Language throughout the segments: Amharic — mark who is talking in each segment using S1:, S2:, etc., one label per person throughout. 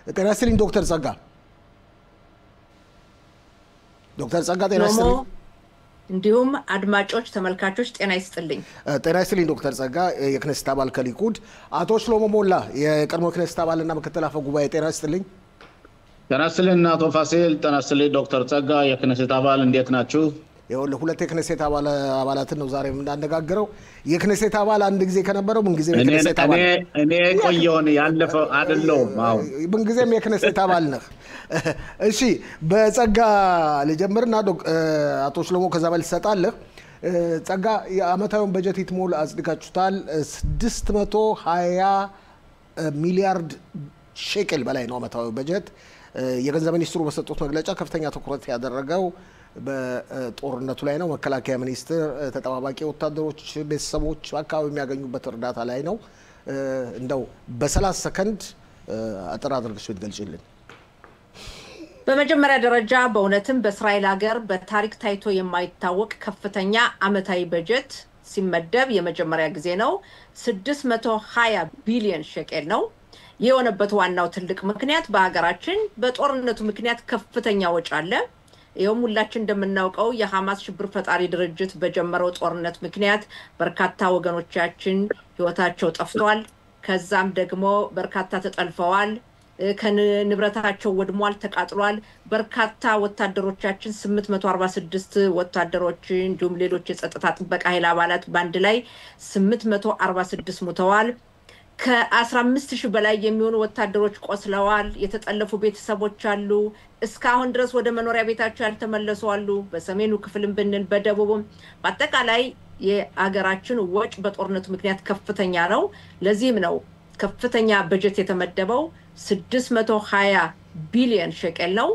S1: ጤና ይስጥልኝ ዶክተር ጸጋ ጤና ይስጥልኝ
S2: እንዲሁም አድማጮች ተመልካቾች ጤና ይስጥልኝ
S1: ዶክተር ጸጋ የክኔስት አባል ከሊኩድ አቶ ሽሎሞ ሞላ የቀድሞ ክኔስት አባልና ምክትል አፈ ጉባኤ ጤና ይስጥልኝ
S3: አቶ ፋሲል ጤና ይስጥልኝ ዶክተር ጸጋ የክኔስት አባል እንዴት ናችሁ
S1: ሁለት የክኔስት አባላትን ነው ዛሬ የምናነጋግረው የክኔስት አባል አንድ ጊዜ ከነበረው ምን ጊዜ የክኔስት አባል
S3: እኔ ቆየውን ያለፈው አይደለም
S1: ምን ጊዜም የክኔስት አባል ነህ እሺ በጸጋ ልጀምርና አቶ ሽሎሞ ከዛ በል ተሰጣለህ ጸጋ የአመታውን በጀት ይትሞል አጽድቃችሁታል 620 ሚሊያርድ ሼክል በላይ ነው አመታዊ በጀት የገንዘብ ሚኒስትሩ በሰጡት መግለጫ ከፍተኛ ትኩረት ያደረገው በጦርነቱ ላይ ነው መከላከያ ሚኒስትር ተጠባባቂ ወታደሮች ቤተሰቦች አካባቢ የሚያገኙበት እርዳታ ላይ ነው እንደው በ30 ሰከንድ አጥራ አድርገሽ ትገልጪልን
S2: በመጀመሪያ ደረጃ በእውነትም በእስራኤል ሀገር በታሪክ ታይቶ የማይታወቅ ከፍተኛ አመታዊ በጀት ሲመደብ የመጀመሪያ ጊዜ ነው 620 ቢሊዮን ሼኬል ነው የሆነበት ዋናው ትልቅ ምክንያት በአገራችን በጦርነቱ ምክንያት ከፍተኛ ወጪ አለ ይሄው ሁላችን እንደምናውቀው የሐማስ ሽብር ፈጣሪ ድርጅት በጀመረው ጦርነት ምክንያት በርካታ ወገኖቻችን ህይወታቸው ጠፍቷል ከዛም ደግሞ በርካታ ተጠልፈዋል ከንብረታቸው ወድሟል ተቃጥሏል በርካታ ወታደሮቻችን 846 ወታደሮች እንዲሁም ሌሎች የጸጥታ ጥበቃ ኃይል አባላት ባንድ ላይ 846 ሞተዋል ከ15000 በላይ የሚሆኑ ወታደሮች ቆስለዋል የተጠለፉ ቤተሰቦች አሉ እስካሁን ድረስ ወደ መኖሪያ ቤታቸው ያልተመለሱ አሉ በሰሜኑ ክፍልም ብንል በደቡብም በአጠቃላይ የአገራችን ወጭ በጦርነቱ ምክንያት ከፍተኛ ነው ለዚህም ነው ከፍተኛ በጀት የተመደበው 620 ቢሊዮን ሼኬል ነው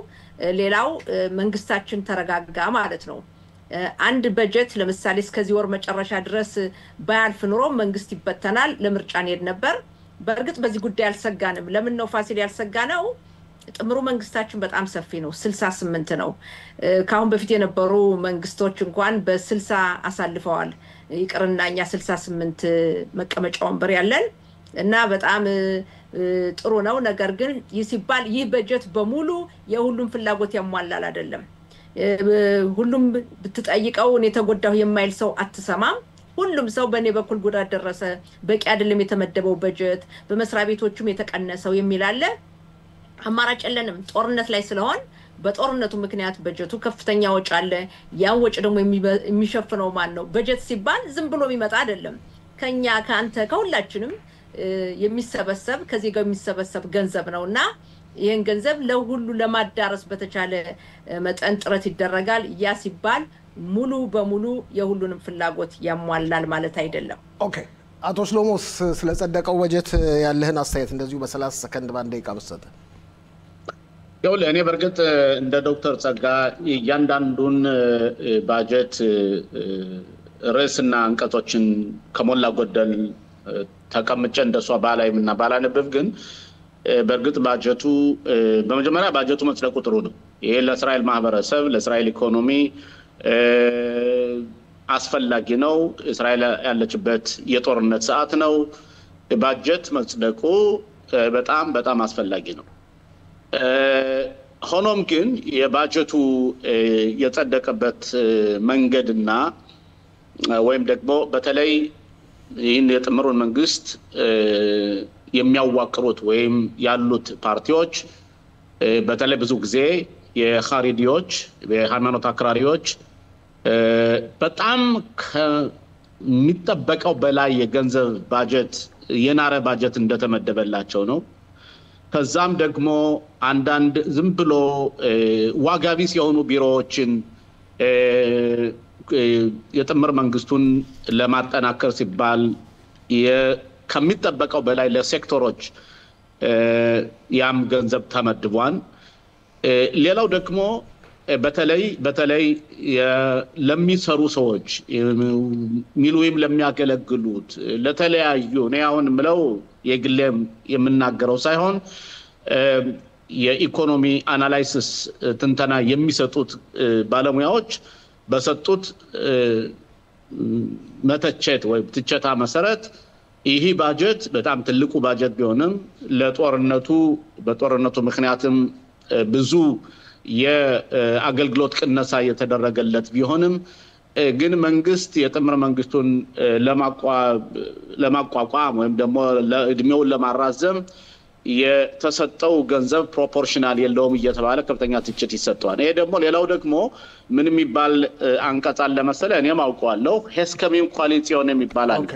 S2: ሌላው መንግስታችን ተረጋጋ ማለት ነው አንድ በጀት ለምሳሌ እስከዚህ ወር መጨረሻ ድረስ ባያልፍ ኑሮ መንግስት ይበተናል ለምርጫ ሄድ ነበር በእርግጥ በዚህ ጉዳይ አልሰጋንም ለምን ነው ፋሲል ያልሰጋነው ጥምሩ መንግስታችን በጣም ሰፊ ነው 68 ነው ካሁን በፊት የነበሩ መንግስቶች እንኳን በ60 አሳልፈዋል ይቅርናኛ 68 መቀመጫ ወንበር ያለን እና በጣም ጥሩ ነው ነገር ግን ይሲባል ይህ በጀት በሙሉ የሁሉም ፍላጎት ያሟላል አይደለም ሁሉም ብትጠይቀው እኔ ተጎዳሁ የማይል ሰው አትሰማም ሁሉም ሰው በኔ በኩል ጉዳት ደረሰ በቂ አይደለም የተመደበው በጀት በመስሪያ ቤቶችም የተቀነሰው የሚላለ አማራጭ የለንም ጦርነት ላይ ስለሆን በጦርነቱ ምክንያት በጀቱ ከፍተኛ ወጪ አለ ያን ወጪ ደግሞ የሚሸፍነው ማን ነው በጀት ሲባል ዝም ብሎ የሚመጣ አይደለም ከኛ ካንተ ከሁላችንም የሚሰበሰብ ከዚህ ጋር የሚሰበሰብ ገንዘብ ነውና ይሄን ገንዘብ ለሁሉ ለማዳረስ በተቻለ መጠን ጥረት ይደረጋል ያ ሲባል ሙሉ በሙሉ የሁሉንም ፍላጎት ያሟላል ማለት አይደለም
S1: ኦኬ አቶ ሽሎሞስ ስለጸደቀው በጀት ያለህን አስተያየት እንደዚሁ በ30 ሰከንድ ባንዴ ይቃበሰተ
S3: እኔ በርግጥ እንደ ዶክተር ጸጋ ያንዳንዱን ባጀት ርዕስና አንቀጾችን ከሞላ ጎደል ተቀምጬ እንደሷ ባላይምና ባላነበብ ግን በርግጥ ባጀቱ በመጀመሪያ ባጀቱ መጽደቁ ጥሩ ነው ይሄ ለእስራኤል ማህበረሰብ ለእስራኤል ኢኮኖሚ አስፈላጊ ነው እስራኤል ያለችበት የጦርነት ሰዓት ነው ባጀት መጽደቁ በጣም በጣም አስፈላጊ ነው ሆኖም ግን የባጀቱ የጸደቀበት መንገድና ወይም ደግሞ በተለይ ይህን የጥምሩን መንግስት የሚያዋቅሩት ወይም ያሉት ፓርቲዎች በተለይ ብዙ ጊዜ የኻሪዲዎች የሃይማኖት አክራሪዎች በጣም ከሚጠበቀው በላይ የገንዘብ ባጀት የናረ ባጀት እንደተመደበላቸው ነው ከዛም ደግሞ አንዳንድ ዝም ብሎ ዋጋቢስ የሆኑ ቢሮዎችን የጥምር መንግስቱን ለማጠናከር ሲባል ከሚጠበቀው በላይ ለሴክተሮች ያም ገንዘብ ተመድቧል ሌላው ደግሞ በተለይ ለሚሰሩ ሰዎች ሚሉይም ለሚያገለግሉት ለተለያዩ ነው አሁን ምለው የግለም የምናገረው ሳይሆን የኢኮኖሚ አናላይሲስ ትንተና የሚሰጡት ባለሙያዎች በሰጡት መተቸት ወይ ትቸታ መሰረት ይህ ባጀት በጣም ትልቁ ባጀት ቢሆንም በጦርነቱ ምክንያትም ብዙ የአገልግሎት ቅነሳ የተደረገለት ቢሆንም ግን መንግስት የጥምር መንግስቱን ለማቋቋም ወይም ደግሞ ለእድሜውን ለማራዘም የተሰጠው ገንዘብ ፕሮፖርሽናል የለውም እየተባለ ከፍተኛ ትችት ይሰጣል። ይሄ ደግሞ ሌላው ደግሞ ምን የሚባል አንቀጽ አለ መሰለ እኔም አውቀዋለሁ ሄስከሚን ኮአሊሲዮን የሚባል አለ።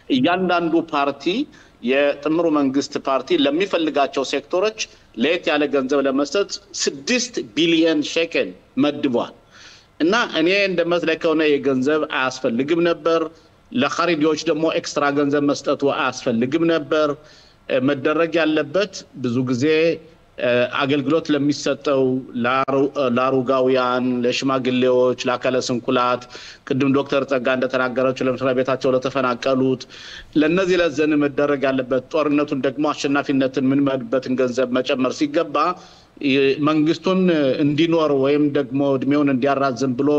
S3: እያንዳንዱ ፓርቲ የጥምሩ መንግስት ፓርቲ ለሚፈልጋቸው ሴክተሮች ለየት ያለ ገንዘብ ለመስጠት 6 ቢሊዮን ሸኬል መድቧል። እና እኔ እንደመስለከው ነው የገንዘብ አያስፈልግም ነበር። ለኻሪዲዎች ደግሞ ኤክስትራ ገንዘብ መስጠቱ አያስፈልግም ነበር። መደረግ ያለበት ብዙ ጊዜ አገልግሎት ለሚሰጠው ላሩጋውያን፣ ለሽማግሌዎች፣ ለአካለ ስንኩላት ቅድም ዶክተር ጸጋ እንደተናገረችው ለምሳሌ ቤታቸው ለተፈናቀሉት ለነዚህ ለዘን መደረግ ያለበት ጦርነቱን ደግሞ አሸናፊነትን ምንመድበትን ገንዘብ መጨመር ሲገባ መንግስቱን እንዲኖር ወይም ደግሞ እድሜውን እንዲያራዝም ብሎ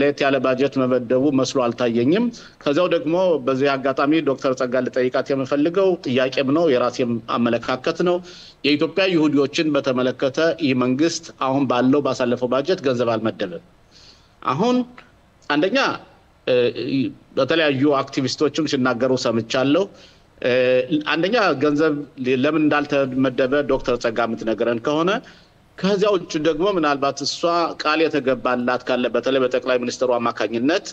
S3: ለየት ያለ ባጀት መመደቡ መስሎ አልታየኝም። ከዛው ደግሞ በዚህ አጋጣሚ ዶክተር ጸጋ ልጠይቃት የምፈልገው ጥያቄም ነው የራሴም አመለካከት ነው። የኢትዮጵያ ይሁዲዎችን በተመለከተ ይህ መንግስት አሁን ባለው ባሳለፈው ባጀት ገንዘብ አልመደበም። አሁን አንደኛ በተለያዩ አክቲቪስቶችም ሲናገሩ ሰምቻለሁ። አንደኛ ገንዘብ ለምን እንዳልተመደበ ዶክተር ጸጋ የምትነግረን ከሆነ ከዚያው ውጭ ደግሞ ምናልባት እሷ ቃል የተገባላት ካለ በተለይ በጠቅላይ ሚኒስትሩ አማካኝነት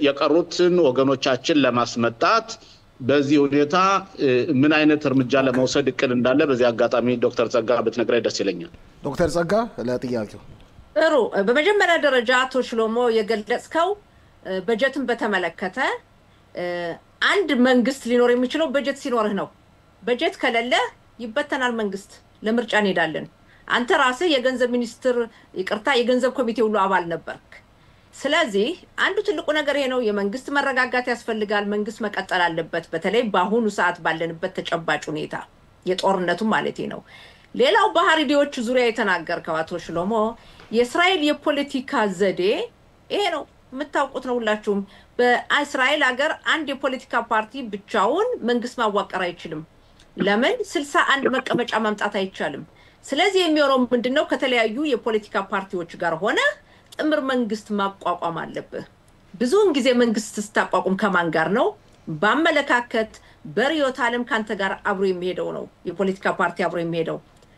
S3: የቀሩትን ወገኖቻችን ለማስመጣት በዚህ ሁኔታ ምን አይነት እርምጃ ለመውሰድ እቅድ እንዳለ በዚህ አጋጣሚ ዶክተር ጸጋ ብትነግረኝ ደስ ይለኛል።
S1: ዶክተር ጸጋ ለጥያቄው
S2: ጥሩ። በመጀመሪያ ደረጃ አቶ ሽሎሞ የገለጽከው በጀትን በተመለከተ አንድ መንግስት ሊኖር የሚችለው በጀት ሲኖርህ ነው። በጀት ከሌለ ይበተናል መንግስት፣ ለምርጫ እንሄዳለን። አንተ ራስህ የገንዘብ ሚኒስትር የገንዘብ ኮሚቴ ሁሉ አባል ነበርክ። ስለዚህ አንዱ ትልቁ ነገር ይሄ ነው። የመንግስት መረጋጋት ያስፈልጋል። መንግስት መቀጠል አለበት። በተለይ በአሁኑ ሰዓት ባለንበት ተጨባጭ ሁኔታ የጦርነቱ ማለት ነው። ሌላው በሃሪዲዎች ዙሪያ የተናገርከው አቶ ሽሎሞ የእስራኤል የፖለቲካ ዘዴ ይሄ ነው። የምታውቁት ነው ሁላችሁም። በእስራኤል ሀገር አንድ የፖለቲካ ፓርቲ ብቻውን መንግስት ማዋቀር አይችልም። ለምን 61 መቀመጫ ማምጣት አይቻልም። ስለዚህ የሚሆነው ምንድነው? ከተለያዩ የፖለቲካ ፓርቲዎች ጋር ሆነ ጥምር መንግስት ማቋቋም አለበት። ብዙውን ጊዜ መንግስት ስታቋቁም ከማን ጋር ነው? በአመለካከት በርዕዮተ ዓለም ካንተ ጋር አብሮ የሚሄደው ነው የፖለቲካ ፓርቲ አብሮ የሚሄደው።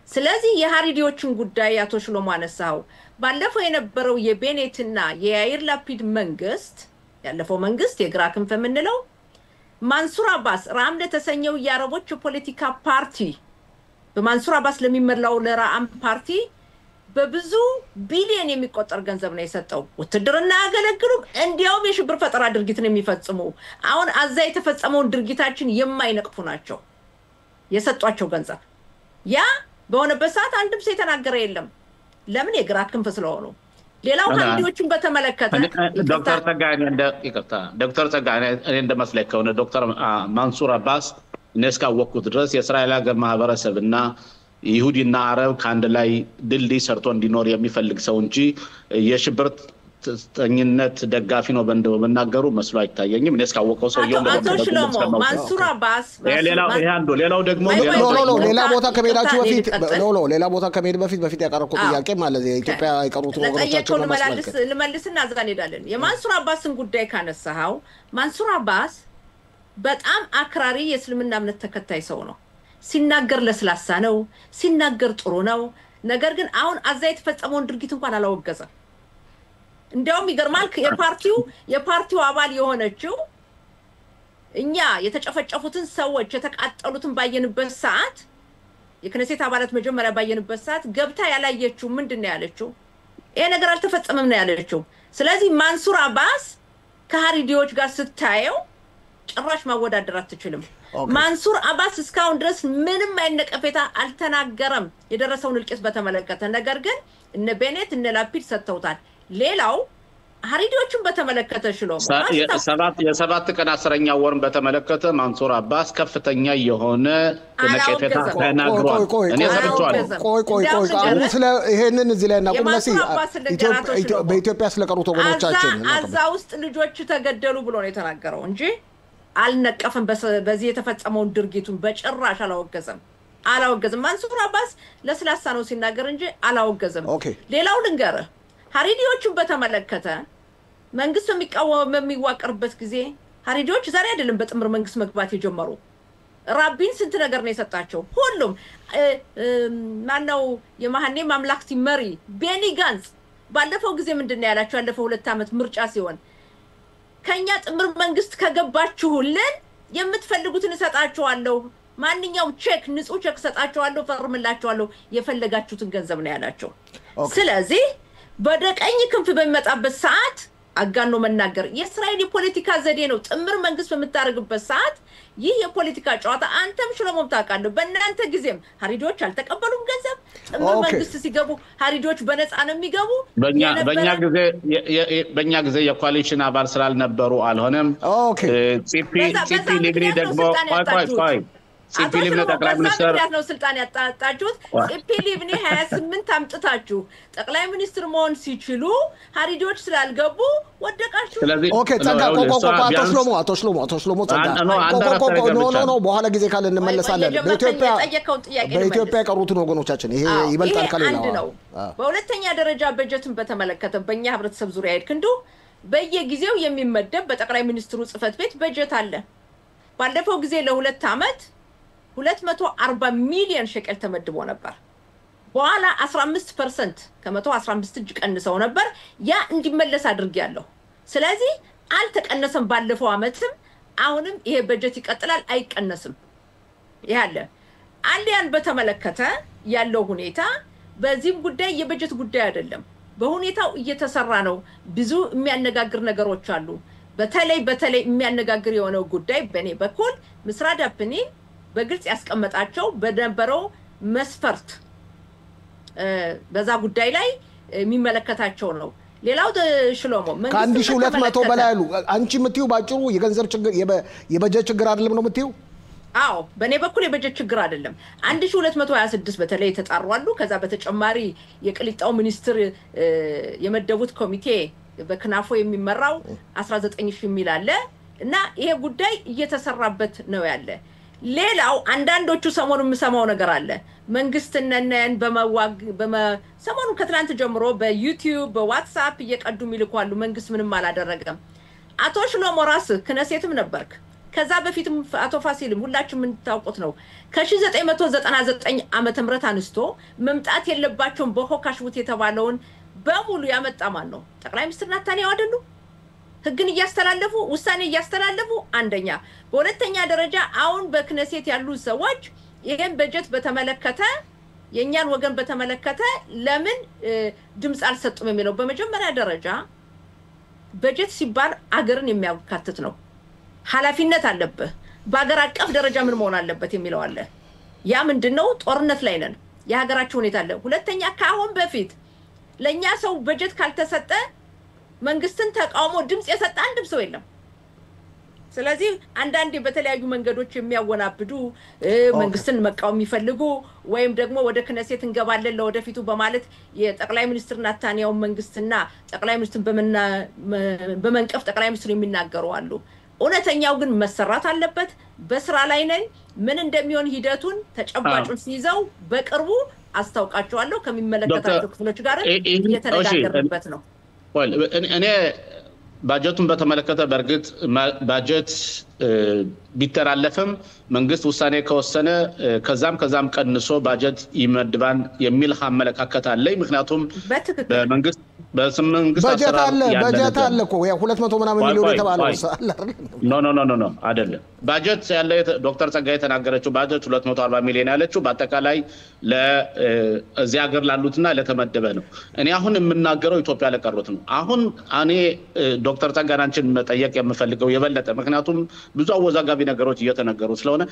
S2: ስለዚህ የሃሪዲዎችን ጉዳይ አቶ ሽሎሞ አነሳው። ባለፈው የነበረው የቤኔትና የያይር ላፒድ መንግስት ያለፈው መንግስት የግራ ክንፍ የምንለው ማንሱር አባስ ራም ለተሰኘው የአረቦች ፖለቲካ ፓርቲ በማንሱር አባስ ለሚመራው ለራም ፓርቲ በብዙ ቢሊዮን የሚቆጠር ገንዘብ ነው የሰጠው። ውትድርና ያገለግሉም እንዲያውም የሽብር ፈጠራ ድርጊትን የሚፈጽሙ አሁን አዛ የተፈጸመውን ድርጊታችን የማይነቅፉ ናቸው የሰጧቸው ገንዘብ። ያ በሆነበት ሰዓት አንድም ሰው የተናገረ የለም። ለምን? የግራ ክንፍ ስለሆኑ። ሌላው ሃሪዲዎችን በተመለከተ
S3: ዶክተር ጸጋ እኔ እንደመስለኝ ከሆነ ዶክተር ማንሱር አባስ እስካወቅኩት ድረስ የእስራኤል ሀገር ማህበረሰብና ይሁዲና አረብ ከአንድ ላይ ድልድይ ሰርቶ እንዲኖር የሚፈልግ ሰው እንጂ የሽብር ተኝነት ደጋፊ ነው በመናገሩ መስሎ አይታየኝም። እኔ እስካወቀው ሰውየው
S2: ማንሱር አባስ
S3: ሌላው ደግሞ
S1: ሌላ ቦታ ከመሄዳችሁ በፊት ሌላ ቦታ ከመሄድ በፊት ያቀረብኩት ጥያቄ ማለት የኢትዮጵያ የቀሩት ወገኖቻችን
S2: ልመልስና እዛ እንሄዳለን። የማንሱር አባስን ጉዳይ ካነሳው ማንሱር አባስ በጣም አክራሪ የእስልምና እምነት ተከታይ ሰው ነው። ሲናገር ለስላሳ ነው፣ ሲናገር ጥሩ ነው። ነገር ግን አሁን አዛ የተፈጸመውን ድርጊት እንኳን አላወገዘም። እንደውም ይገርማል የፓርቲው አባል የሆነችው እኛ የተጨፈጨፉትን ሰዎች የተቃጠሉትን ባየንበት ሰዓት የክነሴት አባላት መጀመሪያ ባየንበት ሰዓት ገብታ ያላየችው ምንድነው ያለችው? ይሄ ነገር አልተፈጸመም ነው ያለችው። ስለዚህ ማንሱር አባስ ከሃሪዲዎች ጋር ስታየው ጭራሽ ማወዳደር አትችልም። ማንሱር አባስ እስካሁን ድረስ ምንም አይነቀፌታ አልተናገረም የደረሰውን እልቂት በተመለከተ። ነገር ግን እነ ቤኔት እነ ላፒድ ሰጥተውታል። ሌላው ሃሪዲዎችን በተመለከተ ሽሎሞ
S3: የሰባት ቀን 10ኛ ወርን በተመለከተ ማንሱር አባስ ከፍተኛ የሆነ ነቀፌታ ተናግሯል። እኔ ሰምቻለሁ።
S1: ቆይ አሁን ስለ ይሄንን እዚህ ላይ እናቆምነሲ በኢትዮጵያ ስለቀሩት ወገኖቻችን
S2: አዛ ውስጥ ልጆች ተገደሉ ብሎ ነው የተናገረው እንጂ አልነቀፈም በዚህ የተፈጸመውን ድርጊቱን በጭራሽ አላወገዘም ማንሱር አባስ ለስላሳ ነው ሲናገር እንጂ አላወገዘም ሌላው ልንገር ሀሪዲዎችን በተመለከተ መንግስት የሚዋቀርበት ጊዜ ሀሪዲዎች ዛሬ አይደለም በጥምር መንግስት መግባት የጀመሩ ራቢን ስንት ነገር ነው የሰጣቸው ሁሉም ማነው የማህኔ ማምላክቲ መሪ ቤኒ ጋንስ ባለፈው ጊዜ ምንድነው ያላችሁ ያለፈው 2 አመት ምርጫ ሲሆን ከኛ ጥምር መንግስት ከገባችሁልን የምትፈልጉትን እሰጣችኋለሁ ማንኛውም ቼክ ንጹህ ቼክ እሰጣችኋለሁ ፈርምላችኋለሁ የፈለጋችሁትን ገንዘብ ነው ያላችሁ ስለዚህ በደቀኝ ክንፍ በሚመጣበት ሰዓት አጋኖ መናገር የእስራኤል የፖለቲካ ዘዴ ነው ጥምር መንግስት በመታረግበት ሰዓት ይህ የፖለቲካ ጨዋታ አንተም ሽሎሞም ታውቃለህ በእናንተ ጊዜም ሀሪዶች አልተቀበሉም ገንዘብ ጥምር መንግስት ሲገቡ ሀሪዶች በነፃ ነው የሚገቡ
S3: በእኛ ጊዜ የኮአሊሽን አባል ስላልነበሩ አልሆነም ሲፒ ሊብሪ ደግሞ ቆይ ሲፒ ሊብኒ ጠቅላይ ሚኒስትር
S2: ነው ስልጣን ያጣጣችሁት ሲፒ ሊብኒ 28 አምጥታችሁ ጠቅላይ ሚኒስትር መሆን ሲችሉ ሀሪዶች ስላልገቡ ወደቃችሁ
S1: ኦኬ ጸጋ አቶ ሽሎሞ ጸጋ ኖ በኋላ ጊዜ ካለ እንመለሳለን በኢትዮጵያ ቀሩትን ወገኖቻችን ይሄ ይበልጣል ካለና
S2: በሁለተኛ ደረጃ በጀትን በተመለከተ በእኛ ህብረተሰብ ዙሪያ ይልክንዱ በየጊዜው የሚመደብ በጠቅላይ ሚኒስትሩ ጽፈት ቤት በጀት አለ ባለፈው ጊዜ ለ2 አመት 240 ሚሊዮን ሸቀል ተመድቦ ነበር በኋላ 15% ከመቶ 15 እጅ ቀንሰው ነበር ያ እንዲመለስ አድርጊያለሁ ስለዚህ አልተቀነሰም ባለፈው አመትም አሁንም ይሄ በጀት ይቀጥላል አይቀነስም ያለ አሊያን በተመለከተ ያለው ሁኔታ በዚህም ጉዳይ የበጀት ጉዳይ አይደለም በሁኔታው እየተሰራ ነው ብዙ የሚያነጋግር ነገሮች አሉ በተለይ የሚያነጋግር የሆነው ጉዳይ በኔ በኩል ምስራድ አፕኒ በግልጽ ያስቀመጣቸው በደንበረው መስፈርት በዛ ጉዳይ ላይ የሚመለከታቸው ነው ሌላው ሽሎሞ
S1: ከ1200 በላይ አሉ አንቺ ምትዩ ባጭሩ የገንዘብ ችግር የበጀት ችግር አይደለም ነው ምትዩ
S2: አዎ በኔ በኩል የበጀት ችግር አይደለም 1226 በተለይ ተጣራሉ ከዛ በተጨማሪ የቅሊጣው ሚኒስትር የመደቡት ኮሚቴ በክናፎ የሚመራው 19000 ሚል አለ እና ይሄ ጉዳይ እየተሰራበት ነው ያለ ሌላው አንዳንዶቹ ሰሞኑን የምሰማው ነገር አለ መንግስትነን ሰሞኑን ከትላንት ጀምሮ በዩቲዩብ በዋትስአፕ እየቀዱ ሚልኳሉ መንግስት ምንም አላደረገም አቶ ሽሎሞ ራስ ክነሴትም ነበርክ ከዛ በፊትም አቶ ፋሲልም ሁላችሁም እንታውቁት ነው ከ1999 ዓመተ ምህረት አንስቶ መምጣት የለባቸውም በሆካሽቡት የተባለውን በሙሉ ያመጣ ማን ነው ጠቅላይ ሚኒስትር ናታንያሁ አይደሉ ህግን እያስተላለፉ ውሳኔ እያስተላለፉ አንደኛ በሁለተኛ ደረጃ አሁን በክነሴት ያሉ ሰዎች ይሄን በጀት በተመለከተ የኛን ወገን በተመለከተ ለምን ድምጽ አልሰጡም የሚለው በመጀመሪያ ደረጃ በጀት ሲባል አገርን የሚያካትት ነው ኃላፊነት አለበት በአገር አቀፍ ደረጃ ምን መሆን አለበት የሚለው አለ ያ ምንድነው ጦርነት ላይ ነን የሀገራችን ሁኔታ አለ ሁለተኛ ካሁን በፊት ለኛ ሰው በጀት ካልተሰጠ መንግስትን ተቃውሞ ድምጽ የሰጠ አንድም ሰው የለም ስለዚህ አንዳንዴ በተለያዩ መንገዶች የሚያወናብዱ መንግስትን መቃወም ይፈልጉ ወይም ደግሞ ወደ ክነሴት እንገባለን ለወደፊቱ በማለት የጠቅላይ ሚኒስትር ናታንያሁ መንግስትና ጠቅላይ ሚኒስትር በመንቀፍ ጠቅላይ ሚኒስትር የሚናገሩ አሉ እውነተኛው ግን መሰራት አለበት በስራ ላይ ነን ምን እንደሚሆን ሂደቱን ተጨባጩን ሲይዘው በቅርቡ አስተዋውቃቸዋለሁ ከሚመለከታቸው ክፍሎች ጋር እየተነጋገርንበት ነው
S3: እኔ ባጀቱን በተመለከተ በርግጥ ባጀት ቢተላለፍም መንግስት ውሳኔ ከወሰነ ከዛም ቀንሶ ባጀት ይመድባን የሚል አመለካከት አለኝ ምክንያቱም በመንግስት በስምንት
S1: በጀት አለ እኮ ያ 200 ምናምን ሚሊዮን የተባለው
S3: ኖ አይደለም ባጀት ያለ ዶክተር ጸጋዬ ተናገረችው ባጀት 240 ሚሊዮን ያለችው በአጠቃላይ ለዚህ ሀገር ላሉትና ለተመደበ ነው እኔ አሁን የምናገረው ኢትዮጵያ ለቀሩት ነው አሁን እኔ ዶክተር ጸጋናችን መጠየቅ የምፈልገው የበለጠ ምክንያቱም ብዙ አወዛጋቢ ነገሮች እየተነገሩ ስለሆነ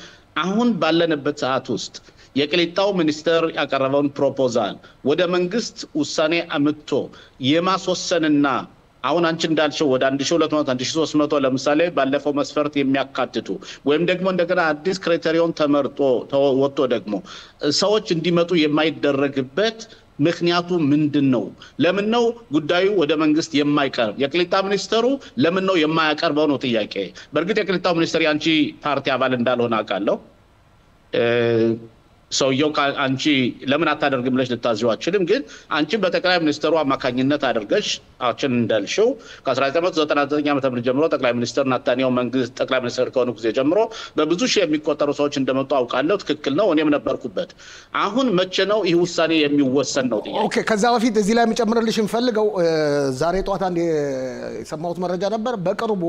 S3: አሁን ባለንበት ሰዓት ውስጥ የቅሊጣው ሚኒስተር ያቀረበውን ፕሮፖዛል ወደ መንግስት ውሳኔ አምጥቶ የማስወሰንና አሁን አንቺ እንዳልሽው ወደ 1200 1300 ለምሳሌ ባለፈው መስፈርት የሚያካትቱ ወይም ደግሞ እንደገና አዲስ ክራይቴሪዮን ተመርጦ ወጥቶ ደግሞ ሰዎች እንዲመጡ የማይደረግበት ምክንያቱ ምንድነው? ለምን ነው ጉዳዩ ወደ መንግስት የማይቀርብ? የቅሊጣ ሚኒስተሩ ለምን ነው የማያቀርበው ነው ጥያቄ። በእርግጥ የቅሊጣ ሚኒስተር ያንቺ ፓርቲ አባል እንዳልሆነ አውቃለሁ። ሰውየው አንቺ ለምን አታደርግም ብለሽ ልታዝዩ አትችልም። ግን አንቺ በጠቅላይ ሚኒስተሩ አማካኝነት አድርገሽ አችን እንዳልሽው ከ1999 ዓ.ም ጀምሮ ጠቅላይ ሚኒስተር ናታንያሁ መንግስት ጠቅላይ ሚኒስተር ከሆኑ ጊዜ ጀምሮ በብዙ ሺህ የሚቆጠሩ ሰዎች እንደመጡ አውቃለሁ። ትክክል ነው፣ እኔም ነበርኩበት። አሁን መቼ ነው ይህ ውሳኔ የሚወሰን ነው ጥያቄ።
S1: ኦኬ፣ ከዛ በፊት እዚህ ላይ መጨመርልሽ እንፈልገው ዛሬ ጧት አንድ የሰማሁት መረጃ ነበር። በቅርቡ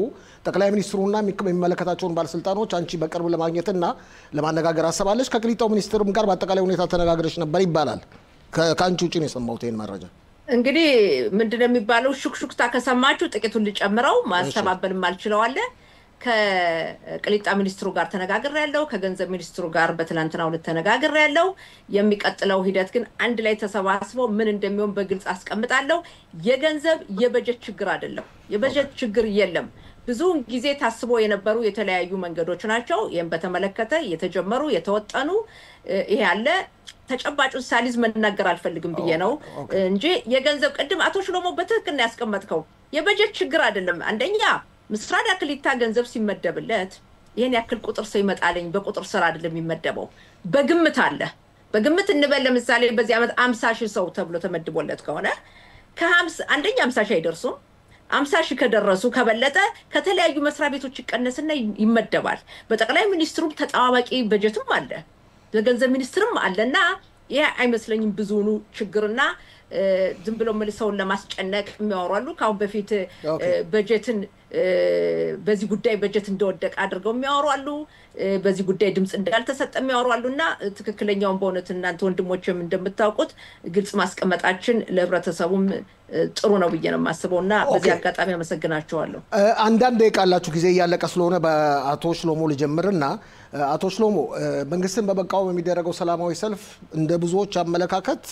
S1: ጠቅላይ ሚኒስትሩና የሚመለከታቸውን ባለስልጣኖች አንቺ በቅርብ ለማግኘትና ለማነጋገር አሰባለሽ ከቅሊጣው ሚኒስትሩም ጋር በአጠቃላይ ሁኔታ ተነጋግረሽ ነበር ይባላል። ከአንቺ ውጪ ነው የሰማሁት ይሄን መረጃ።
S2: እንግዲህ ምንድነው የሚባለው? ሹክሹክታ ከሰማችሁ ጥቂቱን ልጨምረው፣ ማስተባበልም አልችለዋለ። ከቅሊጣ ሚኒስትሩ ጋር ተነጋግሬያለሁ፣ ከገንዘብ ሚኒስትሩ ጋር በትናንትናው ዕለት ተነጋግሬያለሁ። የሚቀጥለው ሂደት ግን አንድ ላይ ተሰባስበው ምን እንደሚሆን በግልጽ አስቀምጣለሁ። የገንዘብ የበጀት ችግር አይደለም፣ የበጀት ችግር የለም። ብዙ ጊዜ ታስቦ የነበሩ የተለያዩ መንገዶች ናቸው። ይሄን በተመለከተ የተጀመሩ የተወጠኑ ይሄ አለ። ተጨባጭ ሳሊዝ መናገር አልፈልግም ብዬ ነው እንጂ የገንዘብ ቅድም አቶ ሽሎሞ በትክክል ያስቀመጥከው የበጀት ችግር አይደለም። አንደኛ ምስራቅ ቅሊጣ ገንዘብ ሲመደብለት ይሄን ያክል ቁጥር ሰው ይመጣልኝ በቁጥር ስራ አይደለም የሚመደበው፣ በግምት አለ። በግምት እንበል ለምሳሌ በዚህ ዓመት 50,000 ሰው ተብሎ ተመድቦለት ከሆነ ከ50 አንደኛ 50,000 አይደርሱም። 50,000 ከደረሱ ከበለጠ ከተለያዩ መስሪያ ቤቶች ይቀነስና ይመደባል። በጠቅላይ ሚኒስትሩም ተጣዋቂ በጀትም አለ፣ በገንዘብ ሚኒስትርም አለና ይሄ አይመስለኝም ብዙኑ ችግርና ዝም ብሎ መልሰውን ለማስጨነቅ የሚያወራሉ። ካሁን በፊት በጀትን በዚህ ጉዳይ በጀት እንደወደቀ አድርገው የሚያወራሉ፣ በዚህ ጉዳይ ድምጽ እንዳልተሰጠ የሚያወራሉና ትክክለኛውን በእውነት እናንተ ወንድሞችም እንደምታውቁት ግልጽ ማስቀመጣችን ለህብረተሰቡም ጥሩ ነው ብዬ ነው የማስበውና በዚህ አጋጣሚ አመሰግናቸዋለሁ።
S1: አንዳንድ ደቂቃላችሁ ጊዜ እያለቀ ስለሆነ በአቶ ሽሎሞ ልጀምርና አቶ ሽሎሞ መንግስትን በመቃወም የሚደረገው ሰላማዊ ሰልፍ እንደ ብዙዎች አመለካከት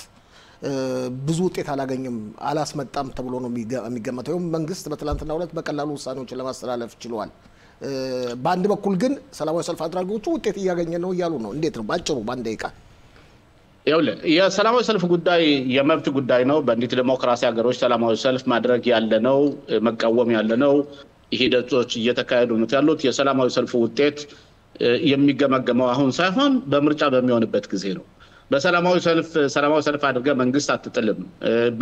S1: ብዙ ውጤት አላገኘም አላስመጣም ተብሎ ነው የሚገመተው። መንግስት በትላንትናው ዕለት በቀላሉ ውሳኔዎችን ለማስተላለፍ ችሏል። በአንድ በኩል ግን ሰላማዊ ሰልፍ አድራጊዎቹ ውጤት እያገኘ ነው እያሉ ነው። እንዴት ነው ባጭሩ በአንድ ደቂቃ?
S3: የሰላማዊ ሰልፍ ጉዳይ የመብት ጉዳይ ነው። በእንዲት ዲሞክራሲ ሀገሮች ሰላማዊ ሰልፍ ማድረግ ያለ ነው፣ መቃወም ያለ ነው። ሂደቶች እየተካሄዱ ነው ያሉት። የሰላማዊ ሰልፍ ውጤት የሚገመገመው አሁን ሳይሆን በምርጫ በሚሆንበት ጊዜ ነው። በሰላማዊ ሰልፍ አድርገ መንግስት አትጥልም።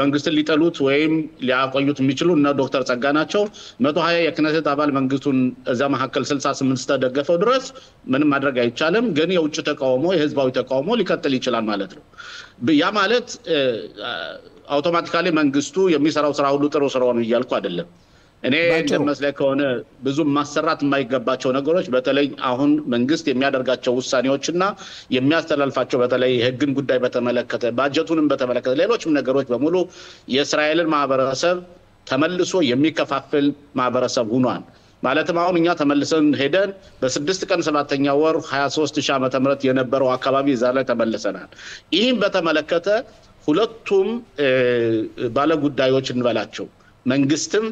S3: መንግስትን ሊጠሉት ወይም ሊያቆዩት የሚችሉ እና ዶክተር ጸጋ ናቸው። 120 የክነሴት አባል መንግስቱን እዛ መካከል 68 ተደገፈው ድረስ ምንም ማድረግ አይቻልም። ግን የውጭ ተቃውሞ የህዝባዊ ተቃውሞ ሊቀጥል ይችላል ማለት ነው። ያ ማለት አውቶማቲካሊ መንግስቱ የሚሰራው ስራ ሁሉ ጥሩ ስራ ነው እያልኩ አይደለም። እኔ እንደመስለኝ ከሆነ ብዙ ማሰራት የማይገባቸው ነገሮች በተለይ አሁን መንግስት የሚያደርጋቸው ውሳኔዎችና የሚያስተላልፋቸው በተለይ የህግን ጉዳይ በተመለከተ ባጀቱንም በተመለከተ ሌሎችም ነገሮች በሙሉ የእስራኤልን ማህበረሰብ ተመልሶ የሚከፋፍል ማህበረሰብ ሆኗል። ማለትም አሁን እኛ ተመልሰን ሄደን በ6 ቀን 7ኛ ወር 23,000 ዓመተ ምህረት የነበረው አካባቢ እዛ ላይ ተመልሰናል። ይህም በተመለከተ ሁለቱም ባለጉዳዮች እንበላቸው መንግስትም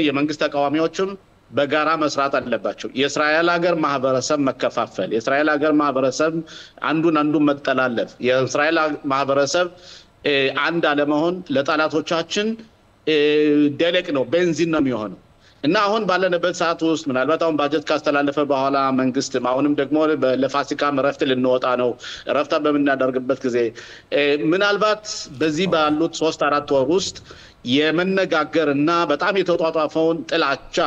S3: የመንግስት ተቃዋሚዎችም በጋራ መስራት አለባቸው። የእስራኤል ሀገር ማህበረሰብ መከፋፈል፣ የእስራኤል ሀገር ማህበረሰብ አንዱን መጠላለፍ፣ የእስራኤል ማህበረሰብ አንድ አለመሆን ለጣላቶቻችን ደለቅ ነው፣ ቤንዚን ነው የሚሆነው። እና አሁን ባለንበት ሰዓት ውስጥ ምናልባት አሁን ባጀት ካስተላለፈ በኋላ መንግስት አሁንም ደግሞ ለፋሲካ ረፍት ልንወጣ ነው። ረፍታ በመናደርግበት ጊዜ ምናልባት በዚህ ባሉት 3-4 ወር ውስጥ የመነጋገርና በጣም የተጧጧፈውን ጥላቻ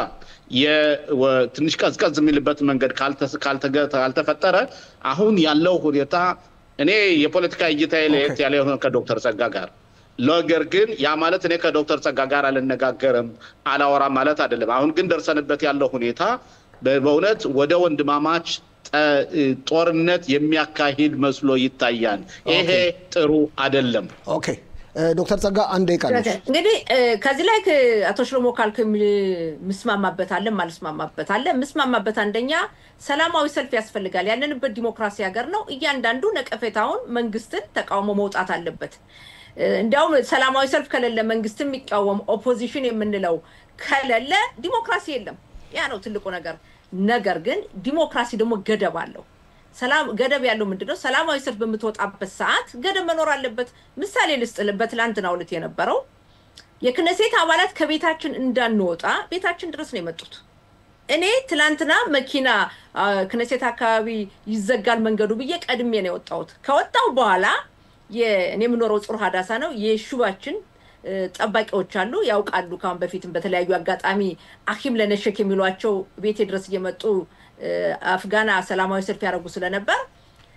S3: ትንሽ ቀዝቀዝ የሚልበት መንገድ ካልተፈጠረ አሁን ያለው ሁኔታ እኔ የፖለቲካ እይታዬ ለየት ያለ ሆነ ከዶክተር ጸጋ ጋር ነገር ግን ያ ማለት እኔ ከዶክተር ጸጋ ጋር አልነጋገርም አላወራም ማለት አይደለም። አሁን ግን ደርሰንበት ያለው ሁኔታ በእውነት ወደ ወንድማማች ጦርነት የሚያካሂድ መስሎ ይታያል። ይሄ ጥሩ አይደለም።
S1: ኦኬ ዶክተር ጸጋ አንድ ይቃለሽ።
S2: እንግዲህ ከዚህ ላይ አቶ ሽሎሞ ካልኩ ምስማማበት አለ ማልስማማበት አለ። ምስማማበት አንደኛ ሰላማዊ ሰልፍ ያስፈልጋል። ያለንበት ዲሞክራሲ ሀገር ነው። እያንዳንዱ ነቀፌታውን መንግስትን ተቃውሞ መውጣት አለበት። እንዲያውም ሰላማዊ ሰልፍ ከሌለ መንግስትን የሚቃወም ኦፖዚሽን የምንለው ከሌለ ዲሞክራሲ የለም። ያ ነው ትልቁ ነገር። ነገር ግን ዲሞክራሲ ደግሞ ገደብ አለው። ሰላም ገደብ ያለው ምንድነው ሰላማዊ ሰልፍ በምትወጣበት ሰዓት ገደብ መኖር አለበት ምሳሌ ልስጥልበት ትላንትና ሁለት የነበረው የክነሴት አባላት ከቤታችን እንዳንወጣ ቤታችን ድረስ ነው የመጡት እኔ ትላንትና መኪና ክነሴት አካባቢ ይዘጋል መንገዱ ብዬ ቀድሜ ነው የወጣሁት ከወጣው በኋላ የኔ ምኖረው ጽሩ ሐዳሳ ነው የሹባችን ጠባቂዎች አሉ ያውቃሉ ካም በፊትም በተለያዩ አጋጣሚ አኺም ለነሸክ የሚሏቸው ቤቴ ድረስ እየመጡ አፍጋና ሰላማዊ ሰልፍ ያደርጉ ስለነበር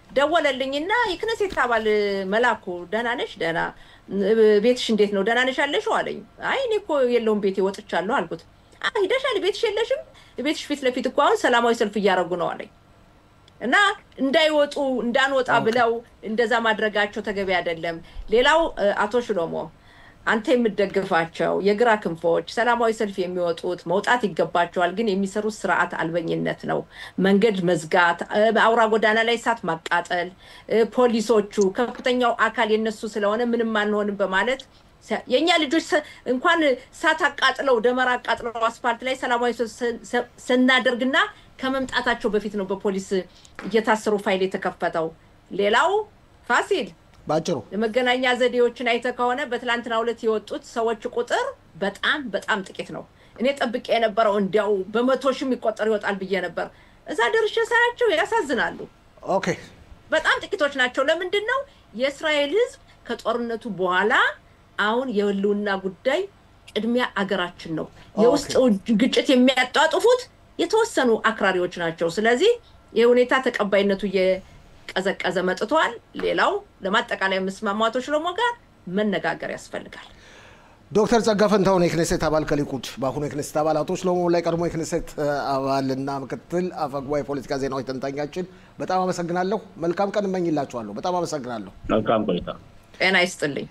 S2: ደወለልኝና የክነሴት አባል መላኩ ደህና ነሽ ደህና ቤትሽ እንዴት ነው ደህና ነሽ አለሽ አለኝ አይ እኔ እኮ የለውም ቤቴ ወጥቻለሁ አልኩት አይ ደሻል ቤትሽ የለሽም ቤትሽ ፊት ለፊት እኮ አሁን ሰላማዊ ሰልፍ ያደርጉ ነው አለኝ እና እንዳይወጡ እንዳንወጣ ብለው እንደዛ ማድረጋቸው ተገቢ አይደለም ሌላው አቶ ሽሎሞ አንተ የምትደግፋቸው የግራ ክንፎች ሰላማዊ ሰልፍ የሚወጡት መውጣት ይገባቸዋል ግን የሚሰሩት ስርዓት አልበኝነት ነው መንገድ መዝጋት አውራ ጎዳና ላይ ሳት ማቃጠል ፖሊሶቹ ከፍተኛው አካል የነሱ ስለሆነ ምንም አንሆንም በማለት የኛ ልጆች እንኳን ሳት አቃጥለው ደመራ አቃጥለው አስፋልት ላይ ሰላማዊ ሰናደርግና ከመምጣታቸው በፊት ነው በፖሊስ እየታሰሩ ፋይል የተከፈተው ሌላው ፋሲል
S1: ባጭሩ
S2: የመገናኛ ዘዴዎችን አይተ ከሆነ በትላንትና ሁለት የወጡት ሰዎች ቁጥር በጣም ጥቂት ነው እኔ ጠብቄ የነበረው እንዲያው በመቶ ሺህ የሚቆጠር ይወጣል ብዬ ነበር እዛ ደርሼ ሳያቸው ያሳዝናሉ
S1: ኦኬ
S2: በጣም ጥቂቶች ናቸው ለምንድነው የእስራኤል ህዝብ ከጦርነቱ በኋላ አሁን የህልውና ጉዳይ ቅድሚያ አገራችን ነው የውስጥ ግጭት የሚያጣጥፉት የተወሰኑ አክራሪዎች ናቸው ስለዚህ የሁኔታ ተቀባይነቱ የቀዘቀዘ መጥቷል ሌላው ለማጠቃለያ መስማማቶች ለሞ ጋር መነጋገር ያስፈልጋል
S1: ዶክተር ጸጋ ፈንታሁን የክነሴት አባል ከሊኩድ በአሁኑ የክነሴት አባላቶች ለሞ ላይ ቀድሞ የክነሴት አባልና ምክትል አፈጉባኤ ፖለቲካ ዜናዎች ተንታኛችን በጣም አመሰግናለሁ መልካም ቀን እመኝላችኋለሁ በጣም አመሰግናለሁ
S3: መልካም ቆይታ
S2: ጤና ይስጥልኝ